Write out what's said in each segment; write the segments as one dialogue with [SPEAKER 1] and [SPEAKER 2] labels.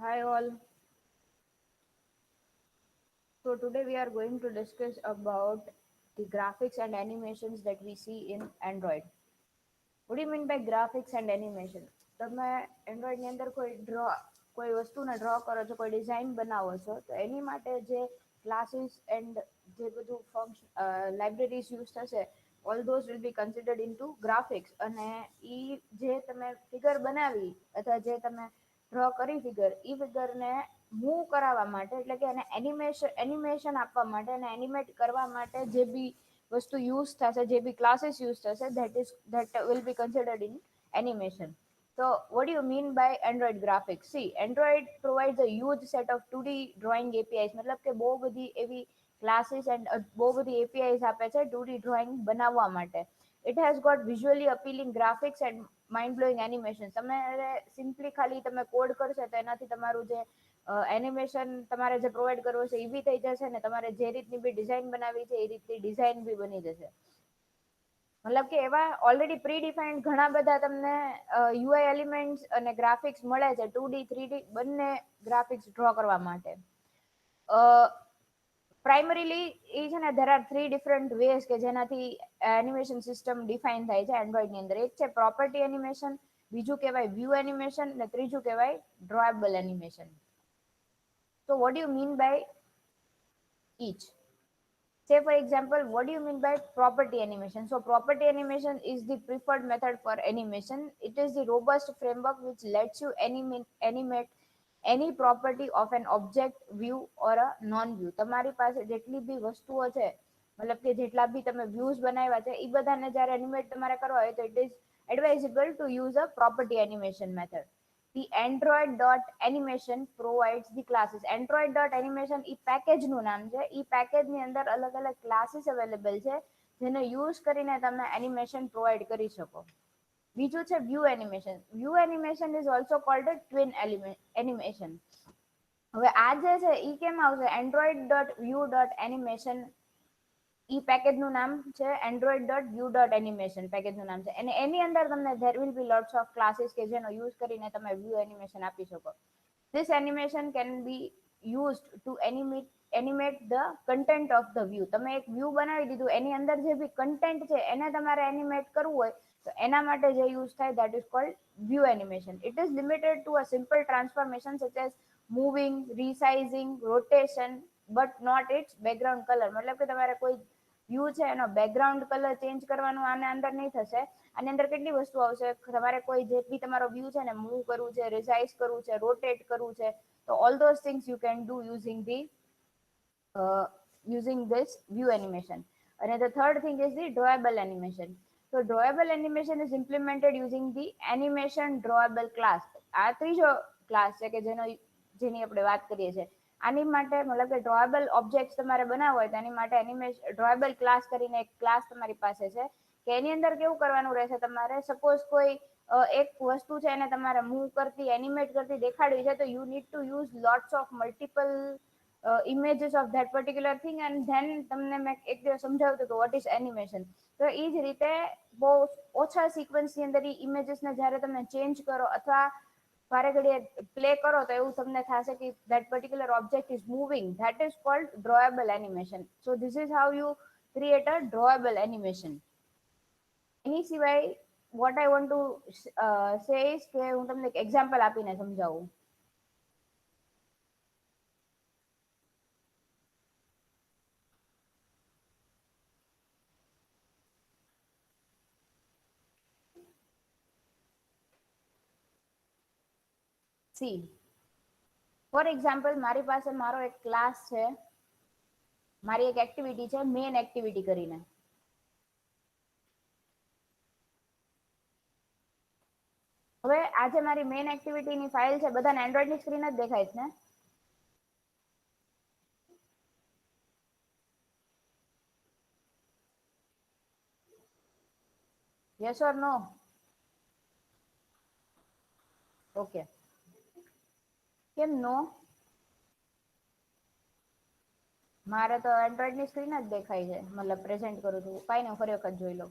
[SPEAKER 1] Hi all. So today we are going to discuss about the graphics and animations that we see in Android. What do you mean by graphics and animation? તમે Android ની અંદર કોઈ વસ્તુને draw કરો છો, કોઈ design બનાવો છો, તો એની માટે જે ક્લાસીસ એન્ડ જે બધું લાઇબ્રેરીઝ યુઝ થશે, all those will be considered into graphics. અને ઈ જે તમે ફિગર બનાવી અથવા જે તમે ડ્રો કરી ફિગર, ઈ ફિગરને મૂવ કરાવવા માટે એટલે કે એને એનિમેશન આપવા માટે અને એનિમેટ કરવા માટે જે બી વસ્તુ યુઝ થશે, જે બી ક્લાસીસ યુઝ થશે, that will be considered in animation. So what do you mean by Android graphics? See, Android provides a huge set of 2D drawing APIs. મતલબ કે બહુ બધી એવી ક્લાસીસ એન્ડ બહુ બધી APIs આપે છે 2D ડ્રોઈંગ બનાવવા માટે. It has got visually appealing graphics and mind blowing animation. તમારે સિમ્પલી ખાલી તમે કોડ કરશો તો એનાથી તમારું જે એનિમેશન તમારે જે પ્રોવાઈડ કરવું છે એ બી થઈ જશે ને તમારે જે રીતની બી ડિઝાઇન બનાવી છે એ રીતની ડિઝાઇન બી બની જશે. મતલબ કે એવા ઓલરેડી પ્રી ડિફાઇન્ડ ઘણા બધા તમને યુઆઈ એલિમેન્ટ્સ અને ગ્રાફિક્સ મળે છે 2D 3D બંને ગ્રાફિક્સ ડ્રો કરવા માટે. પ્રાઇમરીલી એ છે ને ધેર આર 3 ડિફરન્ટ વેઝ કે જેનાથી એનિમેશન સિસ્ટમ ડિફાઇન થાય છે એન્ડ્રોઈડ ની અંદર. એક છે પ્રોપર્ટી એનિમેશન, બીજું કહેવાય વ્યૂ એનિમેશન અને ત્રીજું કહેવાય ડ્રોએબલ animation. So what do you mean by each? Say for example, what do you mean by property animation? So property animation is the preferred method for animation. It is the robust framework which lets you animate any property of an object, view or a non-view. તમારી પાસે જેટલી બી વસ્તુઓ છે, મતલબ કે જેટલા બી તમે views બનાવ્યા છે એ બધાને જ્યારે એનિમેટ તમારે કરવા હોય તો it is advisable to use a property animation method. The android.animation provides the classes. android.animation E package નું નામ છે. ઈ પેકેજ ની અંદર અલગ અલગ ક્લાસીસ અવેલેબલ છે જેને યુઝ કરીને તમે એનિમેશન પ્રોવાઈડ કરી શકો. બીજું છે view animation. View animation is also cold twin animation. હવે આ જે છે ઈ કેમ આવશે? android.view.animation ઈ પેકેજ નું નામ છે android.view.animation પેકેજ નું નામ છે. અને એની અંદર તમને there will be lots of classes કે જેનો યુઝ કરીને તમે વ્યૂ એનિમેશન આપી શકો. This animation can be used to animate the content of the view. તમે એક વ્યૂ બનાવી દીધું, એની અંદર જે બી કન્ટેન્ટ છે એને તમારે એનિમેટ કરવું હોય તો એના માટે જે યુઝ થાય that is called view animation. It is limited to a simple transformation such as moving, resizing, rotation, but not its background color. મતલબ કે તમારે કોઈ વ્યૂ છે એનો બેકગ્રાઉન્ડ કલર ચેન્જ કરવાનું આના અંદર નહીં થશે. આની અંદર કેટલી વસ્તુ આવશે, તમારે કોઈ જે બી તમારો વ્યૂ છે ને મૂવ કરવું છે, રિસાઇઝ કરવું છે, રોટેટ કરવું છે, તો all those things you can do using this view animation. And the third thing is the drawable animation. So drawable animation is implemented using the animation drawable class. આ ત્રીજો class છે કે જેની આપણે વાત કરીએ છીએ. આની માટે મતલબ કે ડ્રોએબલ ઓબ્જેક્ટ્સ તમારે બનાવવા હોય તો એની માટે ડ્રોએબલ ક્લાસ કરીને એક ક્લાસ તમારી પાસે છે કે એની અંદર કેવું કરવાનું રહેશે, તમારે સપોઝ કોઈ એક વસ્તુ છે એને તમારે મૂવ કરતી એનિમેટ કરતી દેખાડવી છે તો you need to use lots of multiple images of that particular thing and then તમને મેં એક દિવસ સમજાવ્યું હતું કે what is animation. તો એ જ રીતે બહુ ઓછા સિક્વન્સની અંદર એ ઇમેજીસને જ્યારે તમે ચેન્જ કરો અથવા વારે ઘડીએ પ્લે કરો તો એવું તમને થશે કે that particular object is moving. That is called drawable animation. So this is how you create a drawable animation. એની સિવાય what I want to say is કે હું તમને એક એક્ઝામ્પલ આપીને સમજાવું. સી ફોર એક્ઝામ્પલ, મારી પાસે મારો એક ક્લાસ છે, મારી એક એક્ટિવિટી છે મેન એક્ટિવિટી કરીને. હવે આજે મારી મેન એક્ટિવિટીની ફાઇલ છે, બધાને એન્ડ્રોઈડની સ્ક્રીન જ દેખાય છે ને? Yes or no? ઓકે, કેમ નો? મારે તો એન્ડ્રોઈડની સ્ક્રીન જ દેખાય છે, મતલબ પ્રેઝન્ટ કરું છું. કાંઈ નહીં, ફરી વખત જોઈ લો.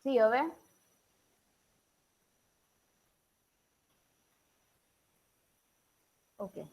[SPEAKER 1] સી હવે okay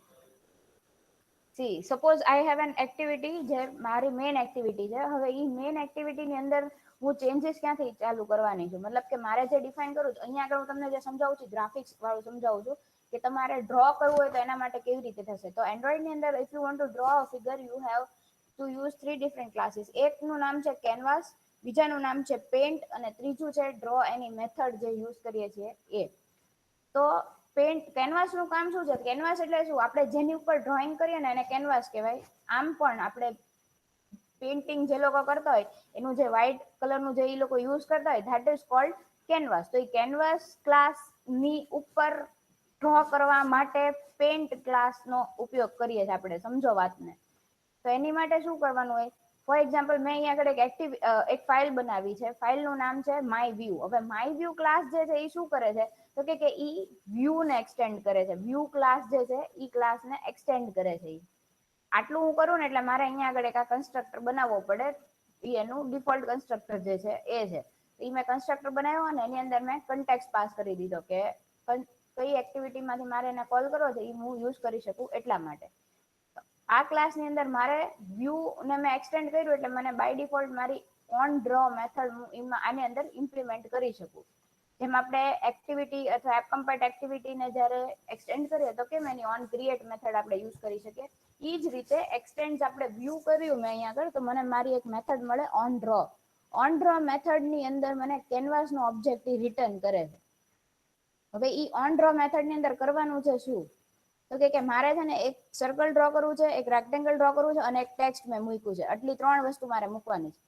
[SPEAKER 1] C suppose I have an activity જે મારી મેઇન એક્ટિવિટી છે. હવે એ મેઇન એક્ટિવિટીની અંદર હું ચેન્જીસ ક્યાંથી ચાલુ કરવાની છું, મતલબ કે મારે જે ડિફાઇન કરું છું, અહીંયા આગળ હું તમને જે સમજાવું છું ગ્રાફિક્સ વાળું સમજાવું છું કે તમારે ડ્રો કરવું હોય તો એના માટે કેવી રીતે થશે. તો એન્ડ્રોઈડ ની અંદર if you want to draw a figure you have to use 3 different classes. એકનું નામ છે કેનવાસ, બીજાનું નામ છે પેન્ટ અને ત્રીજું છે ડ્રો એની મેથડ જે યુઝ કરીએ છીએ એ. તો પેન્ટ કેનવાસ નું કામ શું છે, કેનવાસ એટલે શું, આપણે જેની ઉપર ડ્રોઈંગ કરીએ ને એને કેનવાસ કહેવાય. આમ પણ આપણે પેઇન્ટિંગ જે લોકો કરતા હોય એનું જે વ્હાઈટ કલરનું જે એ લોકો યુઝ કરતા હોય ધેટ ઇઝ કોલ્ડ કેનવાસ. તો એ કેનવાસ ક્લાસ ની ઉપર ડ્રો કરવા માટે પેન્ટ ક્લાસનો ઉપયોગ કરીએ છીએ આપણે. સમજો વાતને. તો એની માટે શું કરવાનું હોય, ફોર એક્ઝામ્પલ મેં અહીંયા આગળ એક ફાઇલ બનાવી છે. ફાઇલનું નામ છે માય વ્યૂ. હવે માય વ્યૂ ક્લાસ જે છે એ શું કરે છે તો કે ઈ વ્યૂ ને એક્સટેન્ડ કરે છે. વ્યૂ ક્લાસ જે છે ઈ ક્લાસને એક્સટેન્ડ કરે છે. આટલું હું કરું ને એટલે મારે અહીંયા આગળ એક આ કન્સ્ટ્રક્ટર બનાવવો પડે. એ એનું ડિફોલ્ટ કન્સ્ટ્રક્ટર જે છે એ છે. એ મેં કન્સ્ટ્રક્ટર બનાવ્યો અને એની અંદર મેં કન્ટેક્સ પાસ કરી દીધો કે કઈ એક્ટિવિટીમાંથી મારે એને કોલ કરવો છે એ હું યુઝ કરી શકું એટલા માટે. આ ક્લાસની અંદર મારે વ્યૂ ને મેં એક્સટેન્ડ કર્યું એટલે મને બાય ડિફોલ્ટ મારી ઓન ડ્રો મેથડ હું આની અંદર ઇમ્પ્લિમેન્ટ કરી શકું. જેમ આપણે એક્ટિવિટી અથવા એપ કમ્પાઇટ એક્ટિવિટીને જ્યારે એક્સટેન્ડ કરીએ તો કેમ એની ઓન ક્રિએટ મેથડ આપણે યુઝ કરી શકીએ. એ જ રીતે એક્સટેન્ડ આપણે વ્યૂ કર્યું મેં અહીંયા આગળ તો મને મારી એક મેથડ મળે ઓન ડ્રો. ઓન ડ્રો મેથડની અંદર મને કેનવાસનો ઓબ્જેક્ટ રિટર્ન કરે છે. હવે ઈ ઓન ડ્રો મેથડની અંદર કરવાનું છે શું તો કે મારે છે ને એક સર્કલ ડ્રો કરવું છે, એક રેક્ટેંગલ ડ્રો કરવું છે અને એક ટેક્સ્ટ મેં મૂક્યું છે. આટલી 3 વસ્તુ મારે મૂકવાની છે.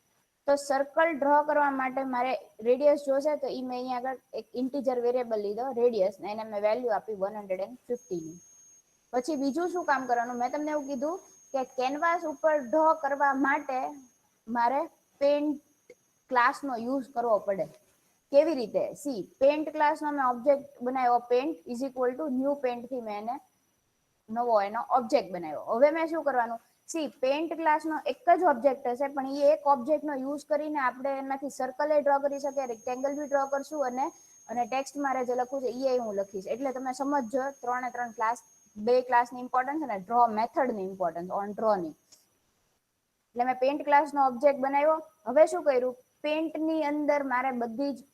[SPEAKER 1] તો સર્કલ ડ્રો કરવા માટે મારે રેડિયસ જોશે તો એ મેં અહીંયા આગળ એક ઇન્ટીજર વેરિયેબલ લીધો રેડિયસ ને એને મેં વેલ્યુ આપી 150 ની. પછી બીજું શું કામ કરવાનું, મેં તમને એવું કીધું કે કેનવાસ ઉપર ડ્રો કરવા માટે મારે પેન્ટ ક્લાસનો યુઝ કરવો પડે. કેવી રીતે, સી પેન્ટ ક્લાસનો મેં ઓબ્જેક્ટ બનાવ્યો pant is equal to new pant થી મેં એને નવો એનો ઓબ્જેક્ટ બનાવ્યો. હવે મેં શું કરવાનું, સી પેન્ટ ક્લાસનો એક જ ઓબ્જેક્ટ હશે પણ એ એક ઓબ્જેક્ટનો યુઝ કરીને આપણે એમાંથી સર્કલ ડ્રો કરી શકીએ, રેક્ટેંગલ બી ડ્રો કરશું અને ટેક્સ્ટ મારે જે લખવું છે એ હું લખીશ. એટલે તમે સમજો 3 ક્લાસ, 2 ક્લાસની ઇમ્પોર્ટન્સ અને ડ્રો મેથડની ઇમ્પોર્ટન્સ ઓન ડ્રોની. એટલે મેં પેન્ટ ક્લાસનો ઓબ્જેક્ટ બનાવ્યો. હવે શું કર્યું, પેન્ટની અંદર મારે બધી જ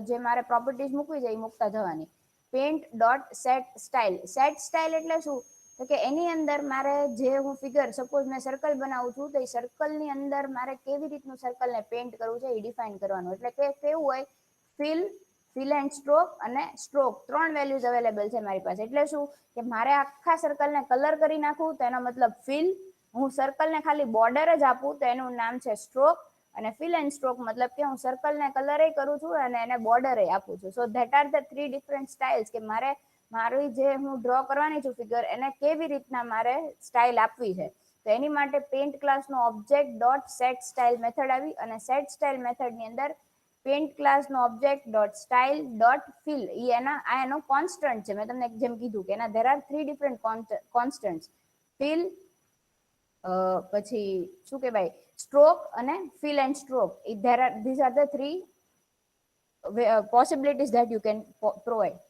[SPEAKER 1] જે મારે પ્રોપર્ટીઝ મૂકવી છે એ મૂકતા જવાની. Pant dot set style. Set style એટલે શું તો કે એની અંદર મારે જે હું ફિગર સપોઝ મેં સર્કલ બનાવું છું તો એ સર્કલની અંદર મારે કેવી રીતનું સર્કલને પેન્ટ કરવું છે એ ડિફાઇન કરવાનું. એટલે કે કેવું હોય, ફિલ એન્ડ સ્ટ્રોક અને સ્ટ્રોક 3 વેલ્યુઝ અવેલેબલ છે મારી પાસે. એટલે શું કે મારે આખા સર્કલને કલર કરી નાખવું તો એનો મતલબ ફિલ, હું સર્કલને ખાલી બોર્ડર જ આપું તો એનું નામ છે સ્ટ્રોક, અને ફિલ એન્ડ સ્ટ્રોક મતલબ કે હું સર્કલને કલર કરું છું અને એને બોર્ડર આપું છું. So that are the 3 different styles કે મારે મારી જે હું ડ્રો કરવાની છું ફિગર એને કેવી રીતના મારે સ્ટાઇલ આપવી છે. તો એની માટે પેન્ટ ક્લાસનો object dot set style method આવી અને સેટ સ્ટાઇલ મેથડની અંદર પેન્ટ ક્લાસનો object dot style dot fill એનો કોન્સ્ટન્ટ છે. મેં તમને જેમ કીધું કે એના there are 3 different constant, fill, પછી શું કહેવાય સ્ટ્રોક અને fill and stroke. These are the 3 possibilities that you can provide.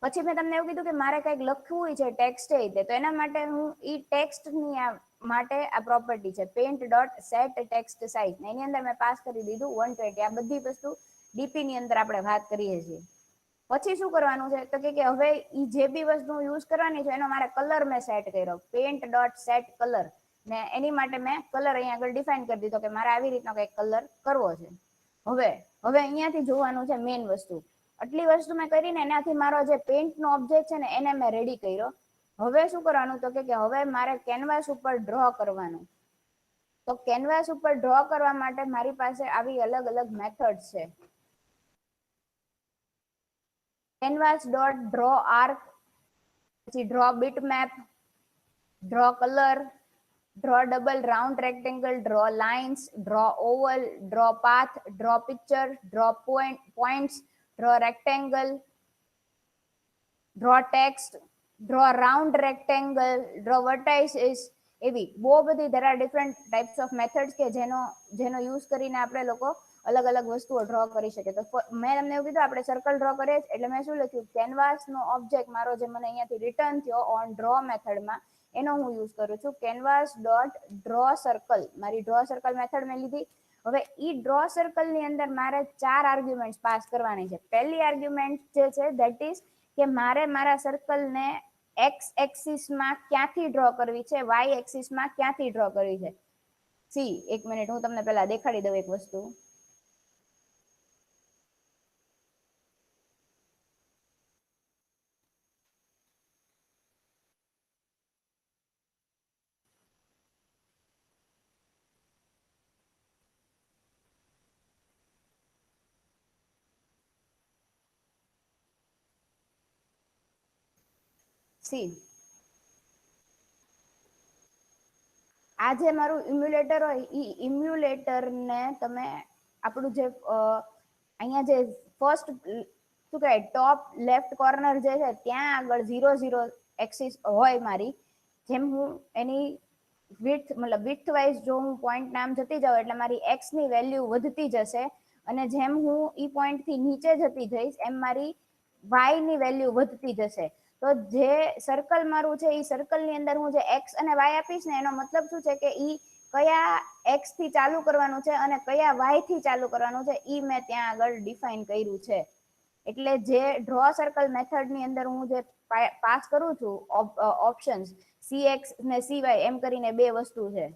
[SPEAKER 1] પછી મેં તમને એવું કીધું કે મારે કંઈક લખવું હોય છે ટેક્સ્ટ તો એના માટે હું ઈ ટેક્સ્ટની માટે આ પ્રોપર્ટી છે paint dot set text size. એની અંદર મેં પાસ કરી દીધું 120. આ બધી વસ્તુ ડીપી ની અંદર આપણે વાત કરીએ છીએ. પછી શું કરવાનું છે તો કે હવે ઈ જે બી વસ્તુ યુઝ કરવાની છે એનો મારે કલર મેં સેટ કર્યો પેન્ટ ડોટ સેટ કલર ને એની માટે મેં કલર અહીંયા આગળ ડિફાઇન કરી દીધો કે મારે આવી રીતનો કંઈક કલર કરવો છે. હવે અહીંયાથી જોવાનું છે મેઇન વસ્તુ. આટલી વસ્તુ મેં કરીને એનાથી મારો જે પેઇન્ટનો ઓબ્જેક્ટ છે ને એને મેં રેડી કર્યો. હવે શું કરવાનું તો કે હવે મારે કેનવાસ ઉપર ડ્રો કરવાનું. તો કેનવાસ ઉપર ડ્રો કરવા માટે મારી પાસે આવી અલગ અલગ મેથડ્સ છે. કેનવાસ ડોટ ડ્રો આર્ક, પછી draw bit map, draw colour, draw double round rectangle, draw lines, draw oval, draw path, draw picture, draw points, draw rectangle, draw text, draw round rectangle, draw vertices. એવી બહુ બધી there are different types of methods કે જેનો use કરીને આપણે લોકો અલગ અલગ વસ્તુઓ ડ્રો કરી શકે. તો મેં તમને એવું કીધું આપણે સર્કલ ડ્રો કરીએ એટલે મેં શું લખ્યું, કેનવાસનો ઓબ્જેક્ટ મારો જે મને અહીંયાથી રિટર્ન થયો ઓન ડ્રો મેથડમાં એનો હું યુઝ કરું છું. કેનવાસ ડોટ ડ્રો સર્કલ, મારી ડ્રો સર્કલ મેથડ મેં લીધી. હવે ઈ ડ્રો સર્કલની અંદર મારે 4 આર્ગ્યુમેન્ટ પાસ કરવાની છે. પહેલી આર્ગ્યુમેન્ટ જે છે ધેટ ઇઝ કે મારે મારા સર્કલને એક્સ એક્સિસમાં ક્યાંથી ડ્રો કરવી છે, વાય એક્સિસમાં ક્યાંથી ડ્રો કરવી છે. સી, એક મિનિટ હું તમને પહેલા દેખાડી દઉં એક વસ્તુ. સી, આ જે મારું ઇમ્યુલેટર હોય ઈ ઇમ્યુલેટરને તમે આપણું જે અહીંયા જે ફર્સ્ટ શું કહેવાય ટોપ લેફ્ટ કોર્નર જે છે ત્યાં આગળ 0 0 એક્સિસ હોય મારી. જેમ હું એની વિડ્થ મતલબ વિડ્થ વાઇઝ જો હું પોઈન્ટ નામ જતી જાઉં એટલે મારી એક્સ ની વેલ્યુ વધતી જશે, અને જેમ હું ઈ પોઈન્ટ થી નીચે જતી જઈશ એમ મારી વાય ની વેલ્યુ વધતી જશે. તો જે સર્કલ મારું છે એ સર્કલ ની અંદર હું જે એક્સ અને વાય આપીશ ને એનો મતલબ શું છે કે ઈ કયા એક્સ થી ચાલુ કરવાનું છે અને કયા વાય થી ચાલુ કરવાનું છે ઈ મેં ત્યાં આગળ ડિફાઇન કર્યું છે. એટલે જે ડ્રો સર્કલ મેથડ ની અંદર હું જે પાસ કરું છું ઓપ્શન્સ cx ને cy એમ કરીને બે વસ્તુ છે.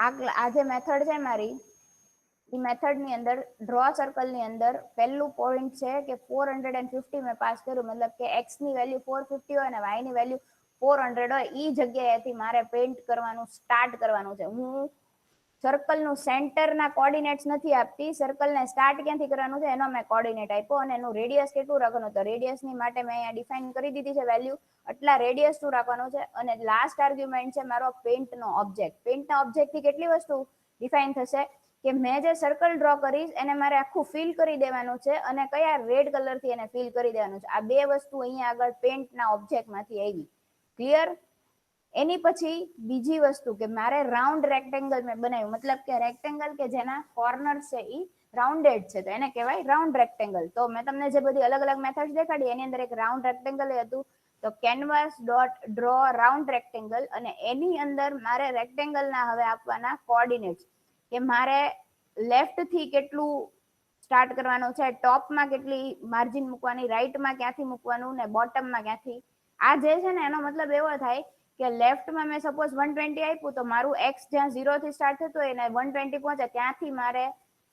[SPEAKER 1] આ જે મેથડ છે મારી એ મેથડ ની અંદર ડ્રો સર્કલ ની અંદર પહેલું પોઈન્ટ છે કે 450 મેં પાસ કર્યું, મતલબ કે એક્સ ની વેલ્યુ 450 હોય અને વાય ની વેલ્યુ 400 હોય. ઈ જગ્યાએથી મારે પેઇન્ટ કરવાનું સ્ટાર્ટ કરવાનું છે. હું સર્કલનું સેન્ટરના કોર્ડિનેટ્સ નથી આપતી, સર્કલને સ્ટાર્ટ ક્યાંથી કરવાનું છે એનો મેં કોર્ડિનેટ આપ્યો, અને એનું રેડિયસ કેટલું રાખવાનું તો રેડિયસની માટે મેં અહીંયા ડિફાઇન કરી દીધી છે વેલ્યુ, આટલા રેડિયસ શું રાખવાનું છે. અને લાસ્ટ આર્ગ્યુમેન્ટ છે મારો પેઇન્ટનો ઓબ્જેક્ટ. પેઇન્ટના ઓબ્જેક્ટથી કેટલી વસ્તુ ડિફાઇન થશે કે મેં જે સર્કલ ડ્રો કરીશ એને મારે આખું ફિલ કરી દેવાનું છે, અને કયા રેડ કલરથી એને ફિલ કરી દેવાનું છે. આ બે વસ્તુ અહીંયા આગળ પેઇન્ટના ઓબ્જેક્ટમાંથી આવી. ક્લિયર? એની પછી બીજી વસ્તુ કે મારે રાઉન્ડ રેક્ટેંગલ મેં બનાવ્યું, મતલબ કે રેક્ટેંગલ કે જેના કોર્નર છે એ રાઉન્ડેડ છે તો એને કહેવાય રાઉન્ડ રેક્ટેંગલ. તો મેં તમને જે બધી અલગ અલગ મેથડ દેખાડી એની અંદર એક રાઉન્ડ રેક્ટેંગલ હતું. તો canvas dot draw round rectangle, અને એની અંદર મારે રેક્ટેંગલના હવે આપવાના કોઓર્ડિનેટ્સ કે મારે લેફ્ટ થી કેટલું સ્ટાર્ટ કરવાનું છે, ટોપમાં કેટલી માર્જિન મૂકવાની, રાઈટમાં ક્યાંથી મૂકવાનું ને બોટમમાં ક્યાંથી. આ જે છે ને એનો મતલબ એવો થાય કે લેફ્ટમાં મેં સપોઝ 120 આપ્યું તો મારું એક્સ જ્યાં 0 થી સ્ટાર્ટ થતું હોય ને 120 પહોંચે ત્યાંથી મારે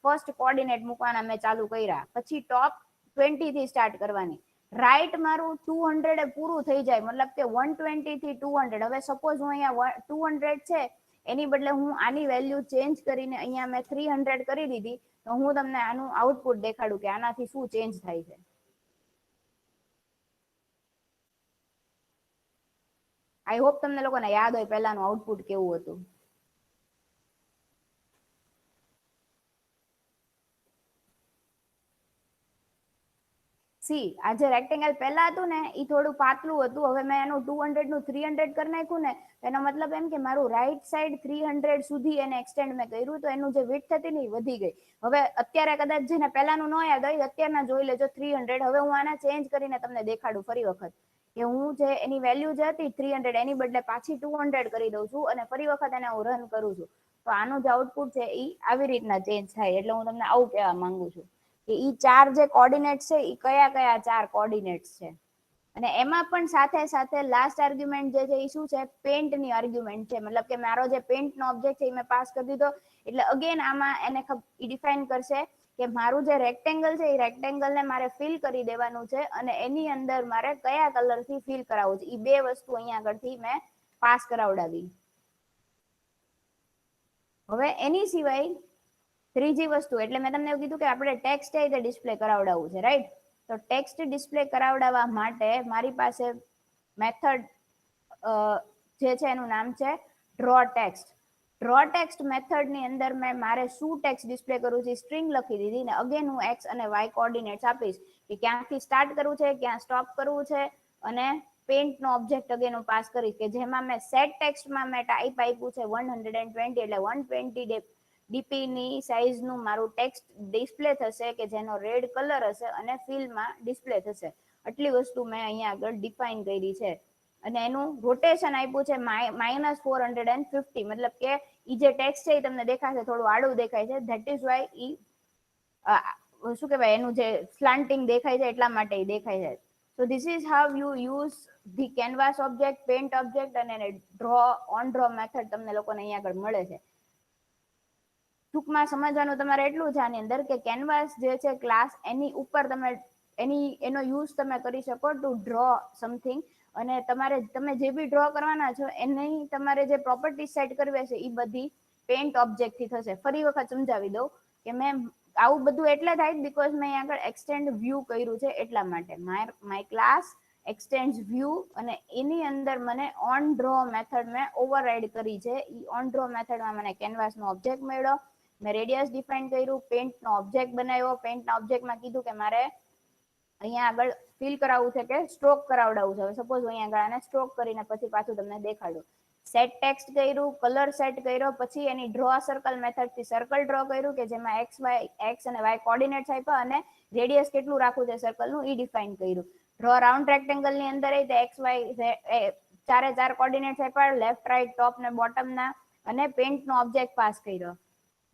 [SPEAKER 1] ફર્સ્ટ કોઓર્ડિનેટ મૂકવાના મેં ચાલુ કર્યા. પછી ટોપ 20 થી સ્ટાર્ટ કરવાની. રાઈટ મારું 200 પૂરું થઈ જાય, મતલબ કે 120 થી 200. હવે સપોઝ હું અહીંયા 200 છે એની બદલે હું આની વેલ્યુ ચેન્જ કરીને અહીંયા મેં 300 કરી દીધી, તો હું તમને આનું આઉટપુટ દેખાડું કે આનાથી શું ચેન્જ થાય છે. આઈ હોપ તમને લોકોને યાદ હોય પહેલાનું આઉટપુટ કેવું હતું. સી, આ જે રેક્ટેંગલ પહેલા હતું ને એ થોડું પાતળું હતું, હવે મેં એનું 200 નું 300 કરી નાખ્યું ને એનો મતલબ એમ કે મારું રાઈટ સાઈડ 300 સુધી એને એક્સટેન્ડ મેં કર્યું, તો એનું જે વિડ્થ હતી ને એ વધી ગઈ. હવે અત્યારે કદાચ જેને પહેલાનું ન યાદ હોય અત્યારના જોઈ લેજો 300. હવે હું આને ચેન્જ કરીને તમને દેખાડું ફરી વખત કે હું જે એની વેલ્યુ જે હતી 300 એની બદલે પાછી 200 કરી દઉં છું અને ફરી વખત એને હું રન કરું છું. તો આનું જે આઉટપુટ છે એ આવી રીતના ચેન્જ થાય. એટલે હું તમને આવું કહેવા માંગુ છું કે ઈ ચાર જે કોઓર્ડિનેટ છે એ કયા કયા ચાર કોઓર્ડિનેટ્સ છે. અને એમાં પણ સાથે સાથે લાસ્ટ આર્ગ્યુમેન્ટ જે છે એ શું છે, પેઇન્ટની આર્ગ્યુમેન્ટ છે. મતલબ કે મારો જે પેઇન્ટનો ઓબ્જેક્ટ છે એ મેં પાસ કરી દીધો, એટલે અગેન આમાં એને ડિફાઇન કરશે કે મારું જે રેક્ટેંગલ છે એ રેક્ટેંગલને મારે ફિલ કરી દેવાનું છે, અને એની અંદર મારે કયા કલરથી ફિલ કરાવવું છે. એ બે વસ્તુ અહીંયા આગળથી મેં પાસ કરાવડાવી. હવે એની સિવાય ત્રીજી વસ્તુ, એટલે મેં તમને એવું કીધું કે આપણે ટેક્સ્ટ છે તે ડિસ્પ્લે કરાવડાવવું છે, રાઈટ? તો ટેક્સ્ટ ડિસ્પ્લે કરાવડાવવા માટે મારી પાસે મેથડ જે છે એનું નામ છે ડ્રો ટેક્સ્ટ. ડ્રો ટેક્સ્ટ મેથડની અંદર મેં મારે શું ટેક્સ્ટ ડિસ્પ્લે કરવું છે સ્ટ્રિંગ લખી દીધી ને અગેન હું એક્સ અને વાય કોઓર્ડિનેટ્સ આપીશ કે ક્યાંથી સ્ટાર્ટ કરવું છે ક્યાં સ્ટોપ કરવું છે અને પેન્ટ નો ઓબ્જેક્ટ અગેન હું પાસ કરીશ કે જેમાં મેં સેટ ટેક્સ્ટમાં મેં ટાઈપ આપ્યું છે 120 એટલે 120 ડીપી ની સાઈઝ નું મારું ટેક્સ્ટ ડિસ્પ્લે થશે કે જેનો રેડ કલર હશે અને ફિલમાં ડિસ્પ્લે થશે આટલી વસ્તુ મેં અહીંયા આગળ ડિફાઇન કરી છે અને એનું રોટેશન આપ્યું છે -450 મતલબ કે ઈ જે ટેક્સ્ટ છે એ તમને દેખાશે થોડું આડું દેખાય છે ધેટ ઇઝ વાય ઈ શું કહેવાય એનું જે સ્લાન્ટિંગ દેખાય છે એટલા માટે ઈ દેખાય છે so this is how you use the canvas object pant object અને ડ્રો ઓન ડ્રો મેથડ તમને લોકોને અહીંયા આગળ મળે છે ટૂંકમાં સમજવાનું તમારે એટલું છે આની અંદર કે કેનવાસ જે છે ક્લાસ એની ઉપર તમે એનો યુઝ તમે કરી શકો ટુ ડ્રો સમથિંગ અને તમારે તમે જે બી ડ્રો કરવાના છો એની તમારે જે પ્રોપર્ટી સેટ કરવી છે એ બધી પેન્ટ ઓબ્જેક્ટ થી થશે ફરી વખત સમજાવી દઉં કે મેં આવું બધું એટલે થાય બીકોઝ મેં અહીંયા આગળ એક્સટેન્ડ વ્યૂ કર્યું છે એટલા માટે માય ક્લાસ એક્સટેન્ડ વ્યૂ અને એની અંદર મને ઓન ડ્રો મેથડ મેં ઓવરરાઈડ કરી છે એ ઓન ડ્રો મેથડમાં મને કેનવાસ નો ઓબ્જેક્ટ મળ્યો મેં રેડિયસ ડિફાઇન કર્યું પેન્ટ નો ઓબ્જેક્ટ બનાવ્યો પેન્ટ ના ઓબ્જેક્ટમાં કીધું કે મારે અહીંયા આગળ ફિલ કરાવવું છે કે સ્ટ્રોક કરાવડાવવું છે હવે સપોઝ અહીંયા આગળ આને સ્ટ્રોક કરીને પછી પાછું તમને દેખાડું સેટ ટેક્સ્ટ કર્યું કલર સેટ કર્યો પછી એની ડ્રો સર્કલ મેથડ થી સર્કલ ડ્રો કર્યું કે જેમાં એક્સ અને વાય કોઓર્ડિનેટ્સ આપ્યા અને રેડિયસ કેટલું રાખવું છે સર્કલ નું ઈ ડિફાઇન કર્યું ડ્રો રાઉન્ડ રેક્ટેંગલ ની અંદર એક્સ વાય ચારે ચાર કોઓર્ડિનેટ્સ આપ્યા લેફ્ટ રાઈટ ટોપ ને બોટમ ના અને પેન્ટ નો ઓબ્જેક્ટ પાસ કર્યો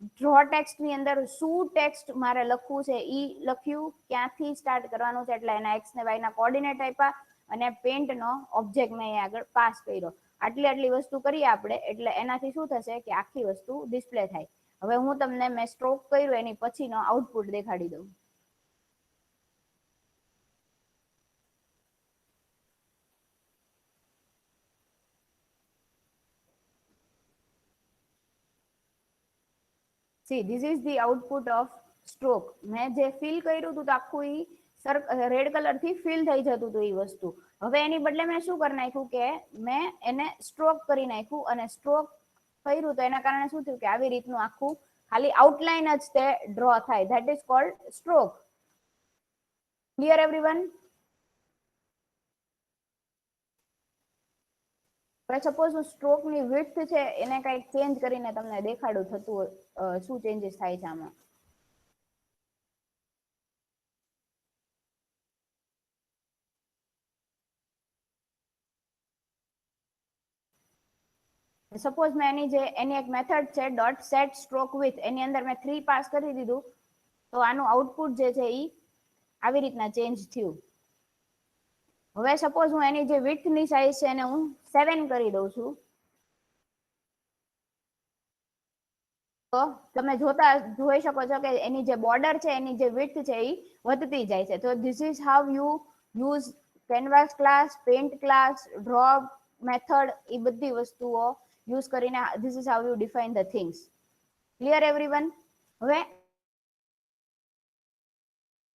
[SPEAKER 1] ડ્રો ટેક્સ્ટ ની અંદર શું ટેક્સ્ટ મારે લખવું છે ઈ લખ્યું ક્યાંથી સ્ટાર્ટ કરવાનું છે એટલે એના એક્સ ને વાય ના કોઓર્ડિનેટ આપ્યા અને પેન્ટ નો ઓબ્જેક્ટ મેં આગળ પાસ કર્યો આટલી વસ્તુ કરીએ આપણે એટલે એનાથી શું થશે કે આખી વસ્તુ ડિસ્પ્લે થાય હવે હું તમને મેં સ્ટ્રોક કર્યું એની પછીનો આઉટપુટ દેખાડી દઉં See, this is the output of stroke. મેં જે ફિલ કર્યું હતું તો આખું ઈ રેડ કલર થી ફિલ થઈ જતું હતું એ વસ્તુ હવે એની બદલે મેં શું કરી નાખ્યું કે મેં એને સ્ટ્રોક કરી નાખ્યું અને સ્ટ્રોક કર્યું તો એના કારણે શું થયું કે આવી રીતનું આખું ખાલી આઉટલાઈન જ તે ડ્રો થાય that is cold stroke clear everyone હવે સપોઝ હું સ્ટ્રોક ની વિડ્થ છે એને કઈક ચેન્જ કરીને તમને દેખાડું થતું શું ચેન્જીસ થાય છે આમાં સપોઝ મેં એની એક મેથડ છે ડોટ સેટ સ્ટ્રોક વિથ એની અંદર મેં 3 પાસ કરી દીધું તો આનું આઉટપુટ જે છે ઈ આવી રીતના ચેન્જ થયું હવે સપોઝ હું એની જે વિડ્થ ની સાઈઝ છે એને હું 7 કરી દઉં છું તો તમે જોઈ શકો છો કે એની જે બોર્ડર છે એની જે વિડ્થ છે એ વધતી જાય છે તો this is how you use canvas class paint class draw method એ બધી વસ્તુઓ યુઝ કરીને this is how you define the things clear everyone હવે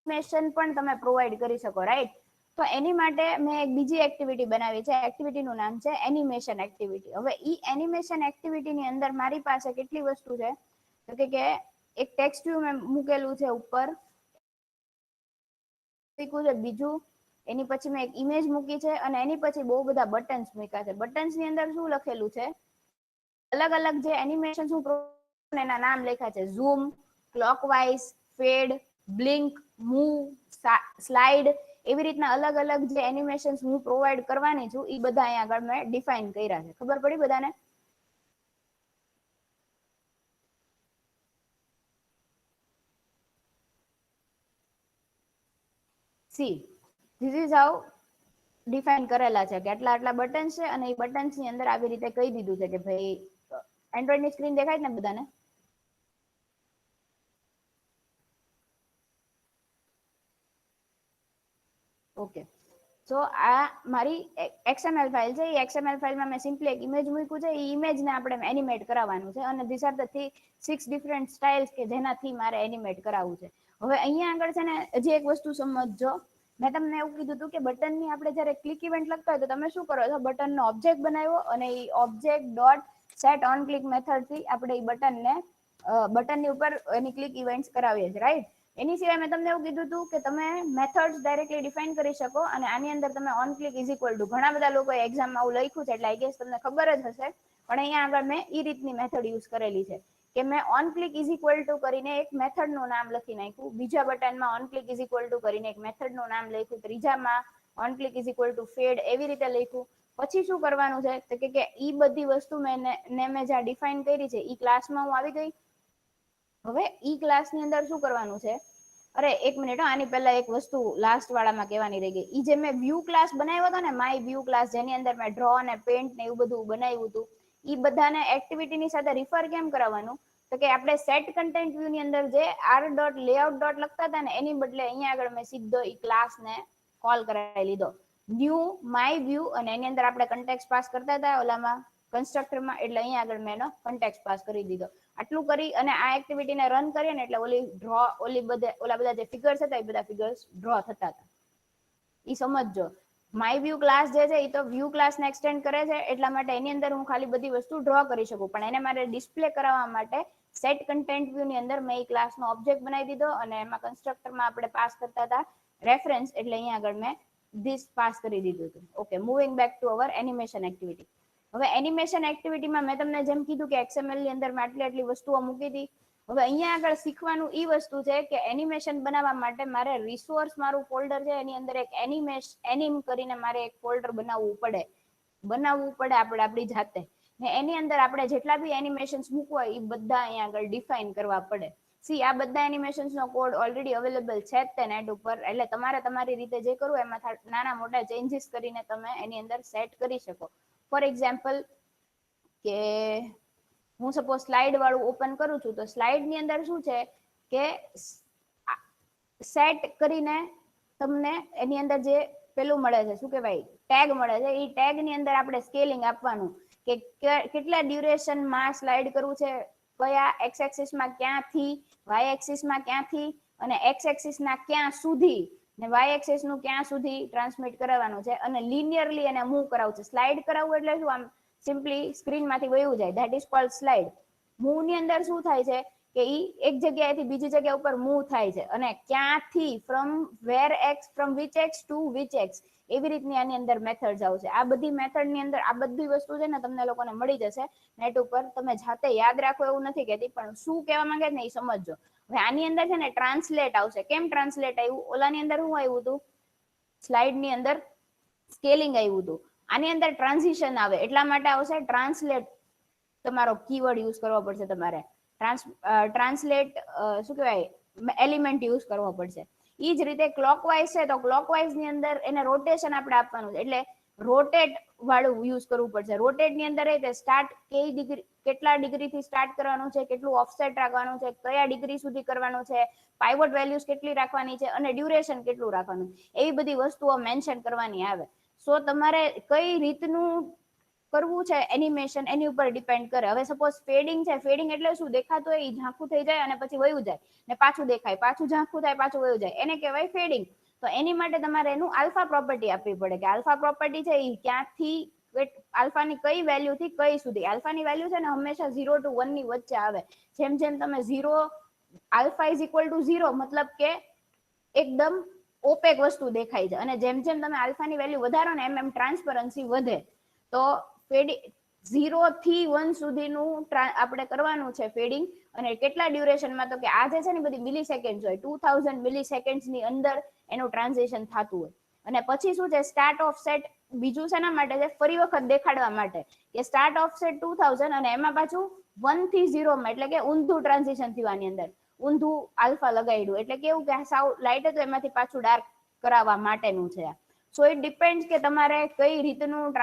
[SPEAKER 1] એનિમેશન પણ તમે પ્રોવાઈડ કરી શકો રાઈટ તો એની માટે મેં એક બીજી એક્ટિવિટી બનાવી છે એક્ટિવિટીનું નામ છે એનિમેશન એક્ટિવિટી હવે ઈ એનિમેશન એક્ટિવિટીની અંદર મારી પાસે કેટલી વસ્તુ છે તો કે એક ટેક્સ્ટ વ્યૂ મેં મૂકેલું છે ઉપર બીજું એની પછી મેં એક ઇમેજ મૂકી છે અને એની પછી બહુ બધા બટન્સ મૂક્યા છે બટન્સ ની અંદર શું લખેલું છે અલગ અલગ જે એનિમેશન હું એના નામ લખ્યા છે zoom clockwise fade blink move slide એવી રીતના અલગ અલગ જે એનિમેશન હું પ્રોવાઈડ કરવાની છું એ બધા અહીંયા આગળ મેં ડિફાઇન કર્યા છે ખબર પડી બધાને C this is how define કરેલા છે કે આટલા બટન્સ છે અને એ બટન્સ ની અંદર આવી રીતે કહી દીધું છે કે ભાઈ એન્ડ્રોઈડ ની સ્ક્રીન દેખાય ને બધાને ઓકે સો આ મારી XML ફાઇલ છે એ XML ફાઇલમાં મેં સિમ્પલી એક ઇમેજ મૂક્યું છે એ ઇમેજને આપણે એનિમેટ કરાવવાનું છે અને this are the 6 different styles કે જેનાથી મારે એનિમેટ કરાવવું છે હવે અહીંયા આગળ છે ને હજી એક વસ્તુ સમજજો મેં તમને એવું કીધું હતું કે બટનની આપણે જ્યારે ક્લિક ઇવેન્ટ લખતા હોય તો તમે શું કરો છો બટનનો ઓબ્જેક્ટ બનાવ્યો અને એ object dot set on click method થી આપણે એ બટનની ઉપર એની ક્લિક ઇવેન્ટ્સ કરાવીએ છીએ, રાઈટ. એની સિવાય મેં તમને એવું કીધું હતું કે તમે મેથડ્સ ડાયરેક્ટલી ડિફાઇન કરી શકો, અને આની અંદર તમે on click is equal two, ઘણા બધા લોકોએ એક્ઝામમાં આવું લખ્યું છે એટલે આઈ ગેસ તમને ખબર જ હશે, પણ અહીંયા આગળ મેં એ રીતની મેથડ યુઝ કરેલી છે કે મેં on click is equal to કરીને એક મેથડનું નામ લખી નાખ્યું, બીજા બટનમાં on click is equal to કરીને એક મેથડનું નામ લખ્યું, ત્રીજામાં on click is equal to fade, એવી રીતે લખ્યું. પછી શું કરવાનું છે તો કે ઈ બધી વસ્તુ મેં જ્યાં ડિફાઇન કરી છે ઈ ક્લાસમાં હું આવી ગઈ. હવે ઈ ક્લાસની અંદર શું કરવાનું છે, અરે એક મિનિટ, આની પહેલા એક વસ્તુ લાસ્ટ વાળામાં કહેવાની રહી ગઈ. ઈ જે મેં વ્યૂ ક્લાસ બનાવ્યો હતો ને, માય વ્યૂ ક્લાસ, જેની અંદર મેં ડ્રો અને પેન્ટ ને એવું બધું બનાવ્યું હતું, ઈ બધાને એક્ટિવિટીની સાથે રિફર કેમ કરાવવાનું, તો કે આપણે સેટ કન્ટેન્ટ વ્યૂ ની અંદર જે r.layout. લખતા હતા ને, એની બદલે અહીંયા આગળ મેં સીધો ઈ ક્લાસને કોલ કરાવી લીધો, ન્યૂ માય વ્યૂ, અને એની અંદર આપણે કન્ટેક્સ પાસ કરતા હતા ઓલામાં કન્સ્ટ્રક્ટરમાં, એટલે અહીંયા આગળ મેં એનો કન્ટેક્સ પાસ કરી દીધો. આટલું કરી અને આ એક્ટિવિટીને રન કરીએ ને એટલે ઓલા બધા જે ફિગર્સ હતા એ બધા ફિગર્સ ડ્રો થતા હતા. ઈ સમજજો. માય વ્યૂ ક્લાસ જે છે એ તો વ્યૂ ક્લાસને એક્સટેન્ડ કરે છે, એટલા માટે એની અંદર હું ખાલી બધી વસ્તુ ડ્રો કરી શકું, પણ એને મારે ડિસ્પ્લે કરાવવા માટે સેટ કન્ટેન્ટ વ્યૂ ની અંદર મેં એ ક્લાસનો ઓબ્જેક્ટ બનાવી દીધો, અને એમાં કન્સ્ટ્રક્ટરમાં આપણે પાસ કરતા હતા રેફરન્સ, એટલે અહીંયા આગળ મેં ધીસ પાસ કરી દીધું હતું. Okay, moving back to our animation activity. હવે એનિમેશન એક્ટિવિટીમાં મેં તમને જેમ કીધું કે XML ની અંદર મેં આટલી વસ્તુઓ મૂકી હતી. હવે અહીંયા આગળ શીખવાનું ઈ વસ્તુ છે કે એનિમેશન બનાવવા માટે મારે રિસોર્સ, મારું ફોલ્ડર છે એની અંદર એક એનિમ કરીને મારે એક ફોલ્ડર બનાવવું પડે આપણે આપણી જાતે, ને એની અંદર આપણે જેટલા બી એનિમેશન્સ મૂકવા એ બધા અહીંયા આગળ ડિફાઇન કરવા પડે. આ બધા એનિમેશન્સ નો કોડ ઓલરેડી અવેલેબલ છે જ તે નેટ ઉપર, એટલે તમારે તમારી રીતે જે કરવું એમાં નાના મોટા ચેન્જીસ કરીને તમે એની અંદર સેટ કરી શકો. ફોર એક્ઝામ્પલ કે હું સપોઝ સ્લાઇડ વાળું ઓપન કરું છું, તો સ્લાઇડ ની અંદર શું છે કે સેટ કરીને તમને એની અંદર જે પેલું મળે છે, શું કહેવાય, ટેગ મળે છે, એ ટેગ ની અંદર આપણે સ્કેલિંગ આપવાનું કે કેટલા ડ્યુરેશનમાં સ્લાઇડ કરવું છે, કયા એક્સ એક્સિસ માં ક્યાંથી, વાય એક્સિસ માં ક્યાંથી, અને એક્સ એક્સિસ ના ક્યાં સુધી, ને વાય એક્સિસ નું ક્યાં સુધી ટ્રાન્સમિટ કરાવવાનું છે, અને લિનિયરલી એને મૂવ કરાવવું છે. સ્લાઇડ કરાવવું એટલે શું, આમ સિમ્પલી સ્ક્રીન માંથી વયું જાય, that is cold slide. Move ની અંદર શું થાય છે કે ઈ એક જગ્યાએથી બીજી જગ્યા ઉપર મૂવ થાય છે, અને ક્યાંથી, from where x, from which x two which x, એવી રીતની આની અંદર મેથડ્સ આવશે. આ બધી મેથડ ની અંદર આ બધી વસ્તુ છે ને તમને લોકોને મળી જશે નેટ ઉપર, તમે જાતે યાદ રાખો એવું નથી કહેતી, પણ શું કહેવા માંગે છે ને એ સમજજો. હવે આની અંદર છે ને ટ્રાન્સલેટ આવશે. કેમ ટ્રાન્સલેટ આવ્યું, ઓલાની અંદર શું આવ્યું હતું, સ્લાઇડ ની અંદર સ્કેલિંગ આવ્યું હતું, આની અંદર ટ્રાન્ઝિશન આવે, એટલા માટે આવશે ટ્રાન્સલેટ. તમારો કીવર્ડ યુઝ કરવો પડશે તમારે, ટ્રાન્સલેટ શું કહેવાય, એલિમેન્ટ યુઝ કરવો પડશે. ઈ જ રીતે ક્લોકવાઇઝ છે તો ક્લોકવાઇઝ ની અંદર એને રોટેશન આપણે આપવાનું છે, એટલે રોટેટ વાળું યુઝ કરવું પડશે. રોટેટ ની અંદર એ સ્ટાર્ટ કઈ ડિગ્રી, કેટલા ડિગ્રી થી સ્ટાર્ટ કરવાનું છે, કેટલું ઓફસેટ રાખવાનું છે, કયા ડિગ્રી સુધી કરવાનું છે, પાઇવોટ વેલ્યુઝ કેટલી રાખવાની છે, અને ડ્યુરેશન કેટલું રાખવાનું, એવી બધી વસ્તુઓ મેન્શન કરવાની આવે. સો તમારે કઈ રીતનું કરવું છે એનિમેશન એની ઉપર ડિપેન્ડ કરે. હવે સપોઝ ફેડિંગ છે, ફેડિંગ એટલે શું, દેખાતું હોય એ ઝાંખું થઈ જાય અને પછી વયું જાય, ને પાછું દેખાય, પાછું ઝાંખું થાય, પાછું વયું જાય, એને કહેવાય ફેડિંગ. તો એની માટે તમારે એનું આલ્ફા પ્રોપર્ટી આપવી પડે, કે આલ્ફા પ્રોપર્ટી છે એ ક્યાંથી, આલ્ફાની કઈ વેલ્યુ થી કઈ સુધી. આલ્ફાની વેલ્યુ છે ને હંમેશા 0 to 1 ની વચ્ચે આવે. જેમ જેમ તમે 0, આલ્ફા ઇઝ ઇક્વલ ટુ 0 મતલબ કે એકદમ ઓપેક વસ્તુ દેખાય છે, અને જેમ જેમ તમે આલ્ફાની વેલ્યુ વધારો ને એમ ટ્રાન્સપરન્સી વધે. તો 0 થી 1 સુધીનું આપણે કરવાનું છે ફેડિંગ, અને કેટલા ડ્યુરેશનમાં, તો કે આ જે છે ને બધી મિલી સેકન્ડ હોય, 2000 મિલી સેકન્ડ ની અંદર એનું ટ્રાન્ઝેક્શન થતું હોય. અને પછી શું છે, સ્ટાર્ટ ઓફ સેટ બીજું શેના માટે છે, ફરી વખત દેખાડવા માટે કે સ્ટાર્ટ ઓફ સેટ 2000, અને એમાં પાછું 1 થી 0 માં, એટલે કે ઊંધું ટ્રાન્ઝેક્શન થયું, આની અંદર ઊંધું આલ્ફા લગાડ્યું, એટલે કેવું કે સાવ લાઇટ હતું એમાંથી પાછું ડાર્ક કરાવવા માટેનું છે. સો ઇટ ડિપેન્ડ કે તમારે કઈ રીતનું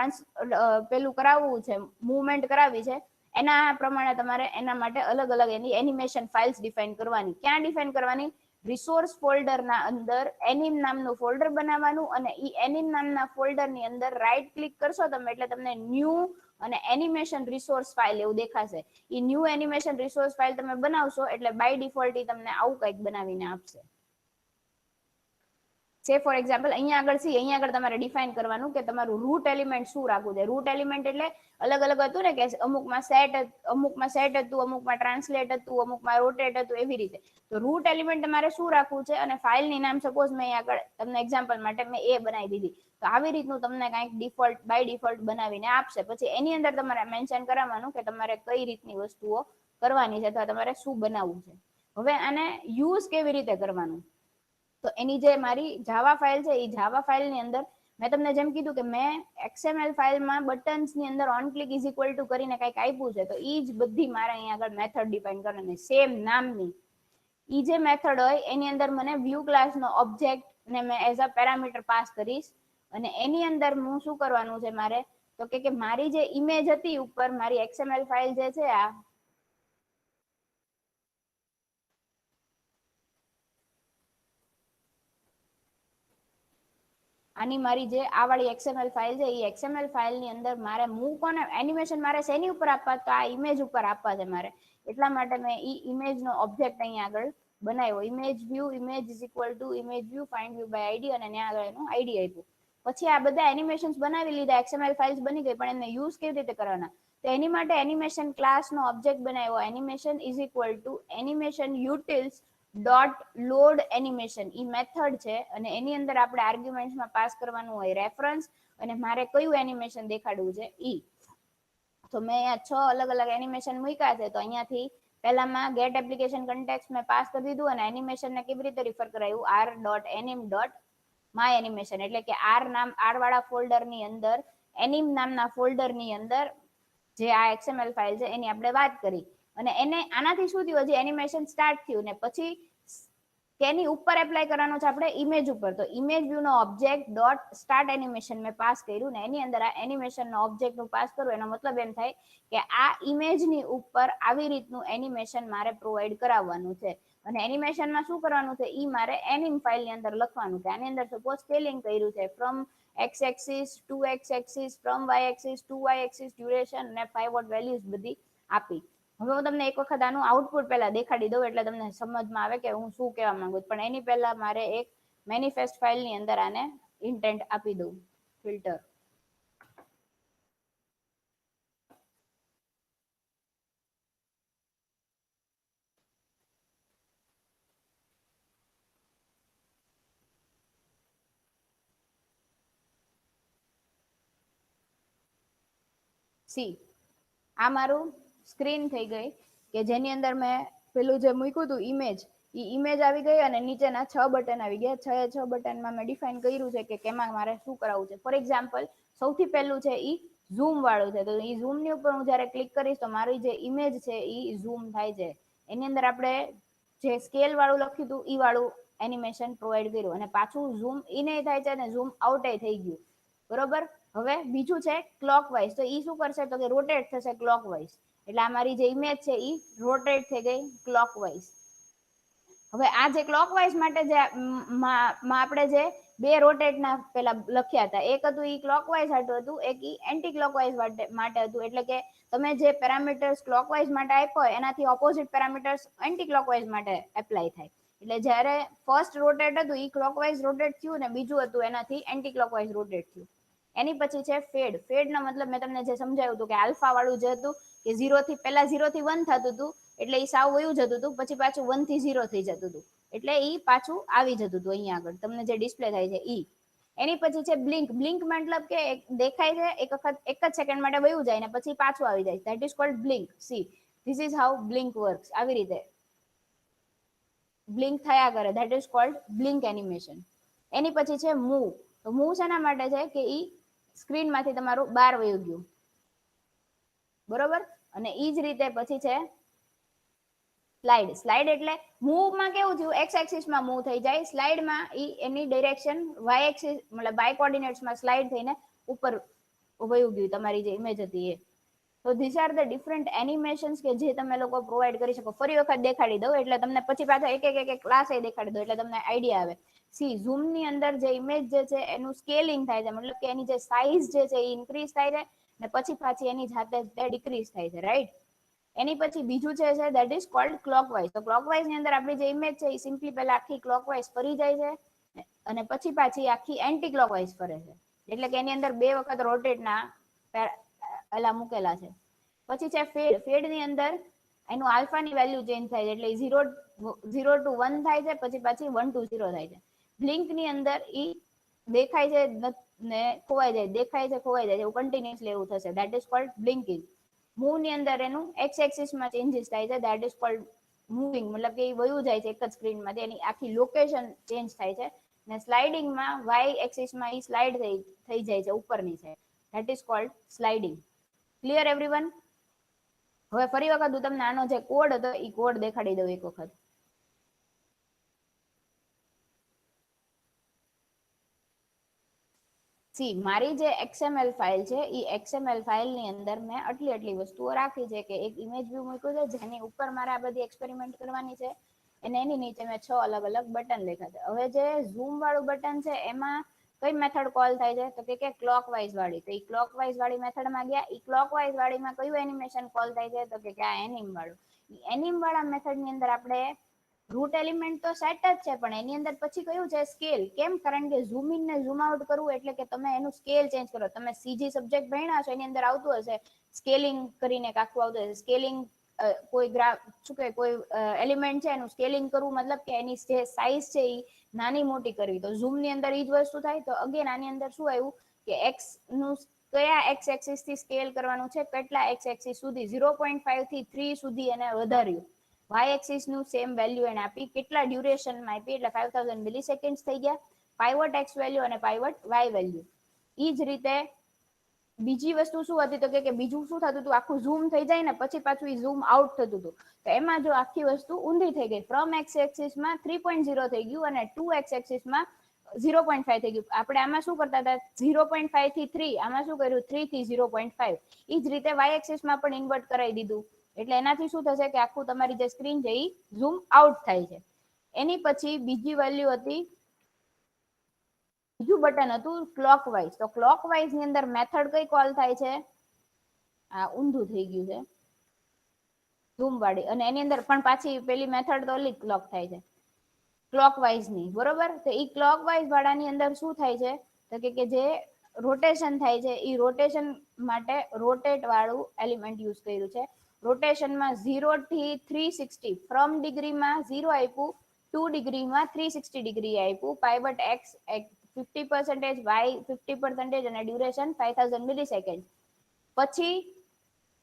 [SPEAKER 1] પેલું કરાવવું છે, મુવમેન્ટ કરાવી છે, એના પ્રમાણે તમારે એના માટે અલગ અલગ એની એનિમેશન ફાઇલ્સ ડિફાઇન કરવાની. ક્યાં ડિફાઇન કરવાની, રિસોર્સ ફોલ્ડર ના અંદર એનિમ નામનું ફોલ્ડર બનાવવાનું, અને ઈ એનિમ નામના ફોલ્ડર ની અંદર રાઈટ ક્લિક કરશો તમે એટલે તમને ન્યૂ અને એનિમેશન રિસોર્સ ફાઇલ એવું દેખાશે. ઈ ન્યૂ એનિમેશન રિસોર્સ ફાઇલ તમે બનાવશો એટલે બાય ડિફોલ્ટ તમને આવું કંઈક બનાવીને આપશે. સે ફોર એક્ઝામ્પલ અહીંયા આગળ તમારે ડિફાઇન કરવાનું કે તમારું રૂટ એલિમેન્ટ શું રાખવું છે. રૂટ એલિમેન્ટ એટલે અલગ અલગ હતું ને કે અમુકમાં સેટ હતું, અમુકમાં ટ્રાન્સલેટ હતું, અમુકમાં રોટેટ હતું, એવી રીતે. તો રૂટ એલિમેન્ટ તમારે શું રાખવું છે અને ફાઇલની નામ સપોઝ મેં આગળ તમને એક્ઝામ્પલ માટે મેં એ બનાવી દીધી, તો આવી રીતનું તમને કંઈક ડિફોલ્ટ બાય ડિફોલ્ટ બનાવીને આપશે. પછી એની અંદર તમારે મેન્શન કરાવવાનું કે તમારે કઈ રીતની વસ્તુઓ કરવાની છે અથવા તમારે શું બનાવવું છે. હવે આને યુઝ કેવી રીતે કરવાનું, તો એની જે મારી જાવા ફાઇલ છે એ જાવા ફાઇલની અંદર મેં તમને જેમ કીધું કે મેં XML ફાઇલમાં બટન્સની અંદર on click is equal to કરીને કંઈક આપ્યું છે, તો એ જ બધી મારે અહીંયા આગળ મેથડ ડિફાઇન કરવાની સેમ નામની. એ જે મેથડ હોય એની અંદર મને વ્યૂ ક્લાસનો ઓબ્જેક્ટ ને મેં એઝ અ પેરામીટર પાસ કરીશ, અને એની અંદર હું શું કરવાનું છે મારે, તો કે મારી જે ઇમેજ હતી ઉપર, મારી XML ફાઇલ જે છે આની મારી જે આ વાળી XML ફાઇલ છે એ XML ફાઇલની અંદર મારે હું કોને એનિમેશન મારે શેની ઉપર આપવા, તો આ ઇમેજ ઉપર આપવા છે મારે. એટલા માટે મેં ઈ ઇમેજનો ઓબ્જેક્ટ અહીંયા આગળ બનાવ્યો. Image view image is equal to image view find view by ID, અને ત્યાં આગળ એનું આઈડી આપ્યું. પછી આ બધા એનિમેશન્સ બનાવી લીધા, XML ફાઇલ્સ બની ગઈ, પણ એને યુઝ કેવી રીતે કરવાના, તો એની માટે એનિમેશન ક્લાસનો ઓબ્જેક્ટ બનાવ્યો. Animation is equal to animation utils dot load animation, ઈ મેથડ છે, અને એની અંદર આપણે આર્ગ્યુમેન્ટ્સમાં પાસ કરવાનું હોય રેફરન્સ, અને મારે કયું એનિમેશન દેખાડવું છે ઈ. તો મેં અહીંયા 6 અલગ અલગ એનિમેશન મૂક્યા છે. તો અહીંયાથી પહેલામાં ગેટ એપ્લિકેશન કન્ટેક્સ્ટ મેં પાસ કરી દીધું, અને એનિમેશનને કેવી રીતે રિફર કરાયું, r.anim.my એનિમેશન, એટલે કે આર વાળા ફોલ્ડરની અંદર એનિમ નામના ફોલ્ડરની અંદર જે આ XML ફાઇલ છે એની આપણે વાત કરી. અને એને આનાથી શું થયું, હજી એનિમેશન સ્ટાર્ટ થયું ને પછી તેની ઉપર એપ્લાય કરવાનો છે આપણે ઇમેજ ઉપર. તો ઇમેજ વ્યૂ નો ઓબ્જેક્ટ ડોટ સ્ટાર્ટ એનિમેશન મેં પાસ કર્યું, ને એની અંદર આ એનિમેશનનો ઓબ્જેક્ટનું પાસ કરું, એનો મતલબ એમ થાય કે આ ઇમેજની ઉપર આવી રીતનું એનિમેશન મારે પ્રોવાઈડ કરાવવાનું છે. અને એનિમેશનમાં શું કરવાનું છે, ઈ મારે એનિમ ફાઇલની અંદર લખવાનું છે. આની અંદર સપોઝ સ્કેલિંગ કર્યું છે from x axis to x axis, from y axis to y axis, duration અને 5 વોટ વેલ્યુઝ બધી આપી. હવે હું તમને એક વખત આનું આઉટપુટ પહેલા દેખાડી દઉં એટલે તમને સમજમાં આવે કે હું શું કહેવા માંગુ છું. પણ એની પહેલા મારે એક મેનિફેસ્ટ ફાઇલની અંદર આને ઇન્ટેન્ટ આપી દઉં, ફિલ્ટર. સી આ મારું સ્ક્રીન થઈ ગઈ કે જેની અંદર મેં પેલું જે મૂક્યું હતું ઇમેજ આવી ગઈ, અને નીચેના 6 બટન આવી ગયા. 6 બટનમાં મેં ડિફાઇન કર્યું છે કે કેમાં મારે શું કરાવવું છે. ફોર એક્ઝામ્પલ સૌથી પહેલું છે ઈ ઝૂમ વાળું છે. તો ઈ ઝૂમની ઉપર હું જ્યારે ક્લિક કરીશ તો મારી જે ઇમેજ છે ઈ ઝૂમ થાય છે. એની અંદર આપણે જે સ્કેલ વાળું લખ્યું હતું ઈ વાળું એનિમેશન પ્રોવાઈડ કર્યું, અને પાછું ઝૂમ ઇન થાય છે અને ઝૂમ આઉટ થઈ ગયું. બરોબર. હવે બીજું છે ક્લોકવાઇઝ. તો ઈ શું કરશે, તો કે રોટેટ થશે ક્લોકવાઇઝ. એટલે આ મારી જે ઇમેજ છે ઈ રોટેટ થઈ ગઈ ક્લોકવાઇઝ. હવે આ જે ક્લોકવાઇઝ માટે જે આપણે જે બે રોટેટના પેલા લખ્યા હતા, એક હતું ઈ ક્લોકવાઇઝ હતું, એક ઈ એન્ટી ક્લોકવાઇઝ માટે હતું. એટલે કે તમે જે પેરામીટર્સ ક્લોકવાઇઝ માટે આપ્યો એનાથી ઓપોઝિટ પેરામીટર્સ એન્ટી ક્લોકવાઇઝ માટે એપ્લાય થાય. એટલે જ્યારે ફર્સ્ટ રોટેટ હતું ઈ ક્લોકવાઇઝ રોટેટ થયું, ને બીજું હતું એનાથી એન્ટી ક્લોકવાઇઝ રોટેટ થયું. એની પછી છે ફેડ. ફેડ નો મતલબ મેં તમને જે સમજાવ્યું હતું કે આલ્ફા વાળું જે હતું કે 0 થી પહેલા 0 થી 1 થતું હતું, એટલે એ સાવ વયું જતું હતું, પછી પાછું 1 થી 0 થઈ જતું હતું, એટલે ઈ પાછું આવી જતું હતું. અહીંયા આગળ તમને જે ડિસ્પ્લે થાય છે ઈ. એની પછી છે બ્લિંક. બ્લિંક મતલબ કે દેખાય છે એક વખત, એક જ સેકન્ડ માટે વયું જાય ને પછી પાછું આવી જાય, that is called blink. See this is how blink works. આવી રીતે બ્લિંક થયા કરે, that is called blink animation. એની પછી છે મૂવ. તો મૂવ શેના માટે છે કે ઈ સ્ક્રીનમાંથી તમારું બહાર વયું ગયું, બરોબર. અને ઈ જ રીતે પછી છે સ્લાઇડ. સ્લાઇડ એટલે મૂવમાં કેવું થયું, એક્સ એક્સિસમાં મૂવ થઈ જાય, સ્લાઇડમાં ઈ એની ડાયરેક્શન વાય એક્સિસ મતલબ વાય કોઓર્ડિનેટ્સમાં સ્લાઇડ થઈને ઉપર વયું ગયું તમારી જે ઇમેજ હતી એ. તો this are the different animations કે જે તમે લોકો પ્રોવાઈડ કરી શકો. ફરી વખત દેખાડી દઉં એટલે તમને પછી પાછા એક ક્લાસ એ દેખાડી દઉં એટલે તમને આઈડિયા આવે. સી ઝૂમ ની અંદર જે ઇમેજ જે છે એનું સ્કેલિંગ થાય છે, મતલબ કે એની જે સાઈઝ જે છે એ ઇન્ક્રીઝ થાય છે, ને પછી પાછી એની જાતે ડિક્રીઝ થાય છે, રાઈટ. એની પછી બીજું છે દેટ ઇઝ કોલ્ડ ક્લોકવાઇઝ. તો ક્લોકવાઇઝ ની અંદર આપણી જે ઇમેજ છે એ સિમ્પલી પહેલા આખી ક્લોકવાઇઝ ફરી જાય છે, અને પછી પાછી આખી એન્ટી ક્લોકવાઇઝ ફરે છે, એટલે કે એની અંદર 2 વખત રોટેટના એલા મૂકેલા છે. પછી છે ફેડ. ફેડ ની અંદર એનું આલ્ફા ની વેલ્યુ ચેન્જ થાય છે, એટલે 0 to 1 થાય છે, પછી પાછી 1 to 0 થાય છે. બ્લિંક ની અંદર ઈ દેખાય છે ને ખોવાઈ જાય, દેખાય છે ખોવાઈ જાય છે, એવું કન્ટિન્યુઅસલી એવું થશે, that is cold blinking. Move ની અંદર એનું એક્સ એક્સિસ માં ચેન્જીસ થાય છે, ધેટ ઇઝ કોલ્ડ મૂવિંગ, મતલબ કે એ વયું જાય છે એક જ સ્ક્રીન માંથી, એની આખી લોકેશન ચેન્જ થાય છે. ને સ્લાઇડિંગમાં વાય એક્સિસ માં ઈ સ્લાઇડ થઈ જાય છે ઉપરની side, that is cold sliding. Clear everyone? હવે ફરી વખત હું તમને આનો જે કોડ હતો એ કોડ દેખાડી દઉં એક વખત. સી, મારી જે XML ફાઇલ છે એ XML ફાઇલ ની અંદર મેં આટલી વસ્તુઓ રાખી છે, કે એક ઇમેજ વ્યૂ મૂક્યું છે જેની ઉપર મારે આ બધી એક્સપેરિમેન્ટ કરવાની છે, અને એની નીચે મેં 6 અલગ અલગ બટન લખ્યા છે. હવે જે ઝૂમ વાળું બટન છે એમાં કઈ મેથડ કોલ થાય છે, તો કે ક્લોકવાઇઝ વાળી. તો એ ક્લોકવાઇઝ વાળી મેથડમાં ગયા. એ ક્લોકવાઇઝ વાળીમાં કયું એનિમેશન કોલ થાય છે, તો કે આ એનિમ વાળું. એનિમ વાળા મેથડ ની અંદર આપણે રૂટ એલિમેન્ટ તો સેટ જ છે, પણ એની અંદર પછી કયું છે સ્કેલ. કેમ? કારણ કે ઝૂમ ઇન ને ઝૂમ આઉટ કરવું એટલે કે તમે એનું સ્કેલ ચેન્જ કરો. તમે સીજી સબ્જેક્ટ ભણ્યા છો એની અંદર આવતું હશે સ્કેલિંગ કરીને આખું આવતું હશે. સ્કેલિંગ કોઈ ગ્રાફ શું કે કોઈ એલિમેન્ટ છે એનું સ્કેલિંગ કરવું, મતલબ કે એની જે સાઈઝ છે એ નાની મોટી કરવી. તો ઝૂમ ની અંદર ઈ જ વસ્તુ થાય. તો અગેન આની અંદર શું આવ્યું કે એક્સ નું કયા એક્સ એક્સિસ થી સ્કેલ કરવાનું છે, કેટલા એક્સ એક્સિસ સુધી, 0.5 થી 3 સુધી એને વધાર્યું. વાય એક્સિસ નું સેમ વેલ્યુ એને આપી, કેટલા ડ્યુરેશનમાં આપી, એટલે 5000 મિલીસેકન્ડ્સ થઈ ગયા. પાઇવટ એક્સ વેલ્યુ અને પાઇવટ વાય વેલ્યુ. ઈ જ રીતે બીજી વસ્તુ શું હતી, તો કે બીજું શું થતું હતું, આખું ઝૂમ થઈ જાય ને પછી પાછું ઝૂમ આઉટ થતું હતું. તો એમાં જો આખી વસ્તુ ઊંધી થઈ ગઈ. ફ્રોમ એક્સ એક્સિસ માં 3.0 થઈ ગયું અને 2 એક્સ એક્સિસ માં 0.5 થઈ ગયું. આપણે આમાં શું કરતા હતા, 0.5 થી 3, આમાં શું કર્યું 3 થી 0.5. ઈ જ રીતે વાય એક્સિસ માં પણ ઇન્વર્ટ કરાવી દીધું. એટલે એનાથી શું થશે કે આખું તમારી જે સ્ક્રીન છે એ ઝૂમ આઉટ થાય છે. એની પછી બીજી વેલ્યુ હતી, બીજું બટન હતું ક્લોકવાઇઝ. તો ક્લોકવાઇઝ ની અંદર મેથડ કઈ કોલ થાય છે, આ ઊંધું થઈ ગયું છે ઝૂમ વાળી, અને એની અંદર પણ પાછી પેલી મેથડ તો ઓલી ક્લોક થાય છે ક્લોકવાઇઝ ની, બરોબર. તો ઈ ક્લોકવાઇઝ વાળાની અંદર શું થાય છે, તો કે જે રોટેશન થાય છે એ રોટેશન માટે રોટેટ વાળું એલિમેન્ટ યુઝ કર્યું છે. રોટેશનમાં 0 થી 360, ફ્રોમ ડિગ્રીમાં 0 આપ્યું, 2 ડિગ્રીમાં 360 ડિગ્રી આપ્યું, પાઇવટ એક્સ 50%, વાય 50% અને ડ્યુરેશન 5000 મિલીસેકન્ડ. પછી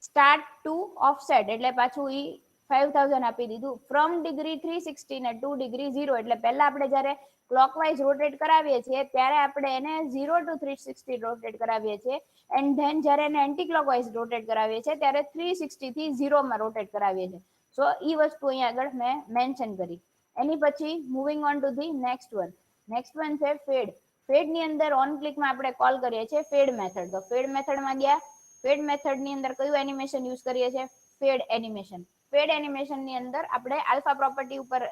[SPEAKER 1] સ્ટાર્ટ ટુ ઓફસેટ એટલે પાછું ઈ 5000 આપી દીધું. ફ્રોમ ડિગ્રી 360 ને 2 ડિગ્રી 0, એટલે પહેલા આપણે જયારે ક્લોકવાઇઝ રોટેટ કરાવીએ છીએ ત્યારે આપણે એને 0 to 360 રોટેટ કરાવીએ છીએ, એન્ડ ધેન જ્યારે એને એન્ટી ક્લોકવાઇઝ રોટેટ કરાવીએ છીએ ત્યારે 360 થી 0 માં રોટેટ કરાવીએ છીએ. સો ઈ વસ્તુ અહીંયા આગળ મેં મેન્શન કરી. એની પછી moving on to the next one. Next one છે ફેડ. ફેડ ની અંદર ઓન ક્લિકમાં આપણે કોલ કરીએ છીએ ફેડ મેથડ. તો ફેડ મેથડમાં ગયા. ફેડ મેથડ ની અંદર કયું એનિમેશન યુઝ કરીએ છીએ, ફેડ એનિમેશન. ફેડ એનિમેશન ની અંદર આપણે આલ્ફા પ્રોપર્ટી ઉપર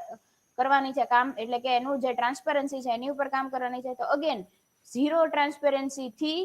[SPEAKER 1] કરવાની છે કામ, એટલે કે એનું જે ટ્રાન્સપરન્સી છે એની ઉપર કામ કરવાની છે. તો અગેન 0 ટ્રાન્સપેરન્સી થી,